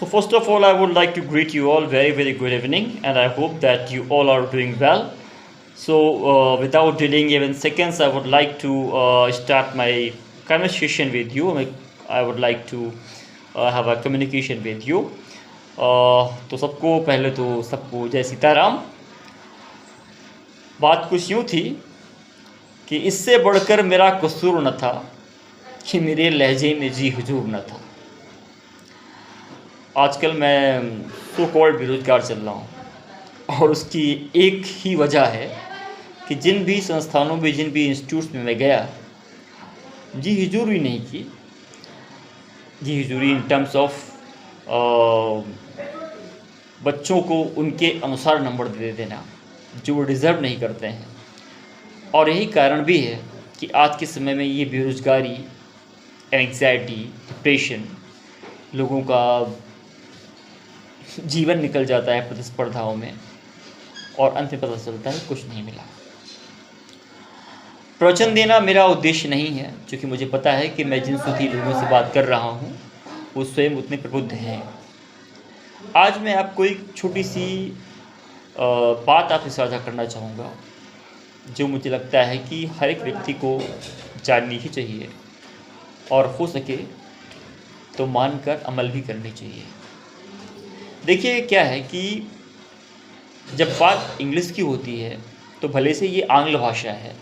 So first of all, I would like to greet you all very good evening, and I hope that you all are doing well. So without delaying even seconds, I would like to start my conversation with you. I would like to have a communication with you. तो सबको पहले तो सबको जय सीताराम। बात कुछ यूँ थी कि इससे बढ़कर मेरा कसूर न था कि मेरे लहजे में जी हुजूर न था। आजकल मैं सो कॉल्ड बेरोज़गार चल रहा हूँ और उसकी एक ही वजह है कि जिन भी संस्थानों में, जिन भी इंस्टीट्यूट्स में मैं गया, जी हुजूरी नहीं की। जी हुजूरी इन टर्म्स ऑफ बच्चों को उनके अनुसार नंबर दे देना जो वो डिज़र्व नहीं करते हैं। और यही कारण भी है कि आज के समय में ये बेरोज़गारी, एंग्जाइटी, डिप्रेशन, लोगों का जीवन निकल जाता है प्रतिस्पर्धाओं में और अंत में पता चलता है कुछ नहीं मिला। प्रवचन देना मेरा उद्देश्य नहीं है, क्योंकि मुझे पता है कि मैं जिन सुधी लोगों से बात कर रहा हूँ वो स्वयं उतने प्रबुद्ध हैं। आज मैं आपको एक छोटी सी बात आपसे साझा करना चाहूँगा जो मुझे लगता है कि हर एक व्यक्ति को जाननी ही चाहिए और हो सके तो मानकर अमल भी करनी चाहिए। देखिए क्या है कि जब बात इंग्लिश की होती है तो भले से ये आंग्ल भाषा है,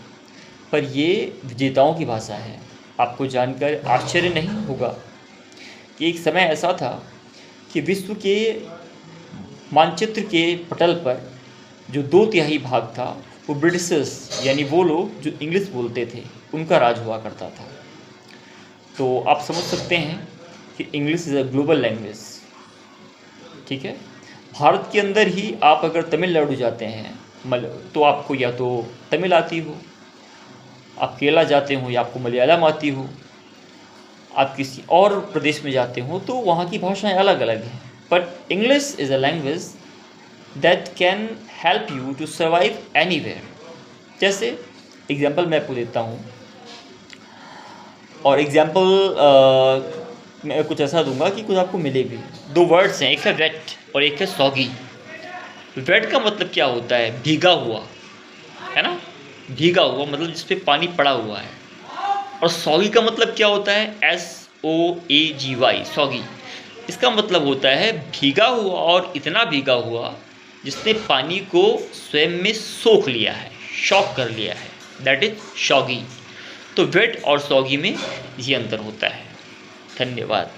पर ये विजेताओं की भाषा है। आपको जानकर आश्चर्य नहीं होगा कि एक समय ऐसा था कि विश्व के मानचित्र के पटल पर जो 2/3 भाग था वो ब्रिटिशर्स, यानी वो लोग जो इंग्लिश बोलते थे, उनका राज हुआ करता था। तो आप समझ सकते हैं कि English is a global language. ठीक है, भारत के अंदर ही आप अगर तमिलनाडु जाते हैं तो आपको या तो तमिल आती हो, आप केरला जाते हो या आपको मलयालम आती हो, आप किसी और प्रदेश में जाते हो तो वहाँ की भाषाएं अलग अलग हैं। But English is a language that can help you to survive anywhere. जैसे एग्जाम्पल मैं आपको देता हूँ, और एग्जाम्पल मैं कुछ ऐसा दूंगा कि कुछ आपको मिले भी। 2 वर्ड्स हैं, एक है वेट और एक है सॉगी। वेट का मतलब क्या होता है? भीगा हुआ, है ना? भीगा हुआ मतलब जिस पे पानी पड़ा हुआ है। और सॉगी का मतलब क्या होता है? SOAGY, soggy. इसका मतलब होता है भीगा हुआ, और इतना भीगा हुआ जिसने पानी को स्वयं में सोख लिया है, शॉक कर लिया है, दैट इज सॉगी। तो वेट और सॉगी में ये अंतर होता है। धन्यवाद।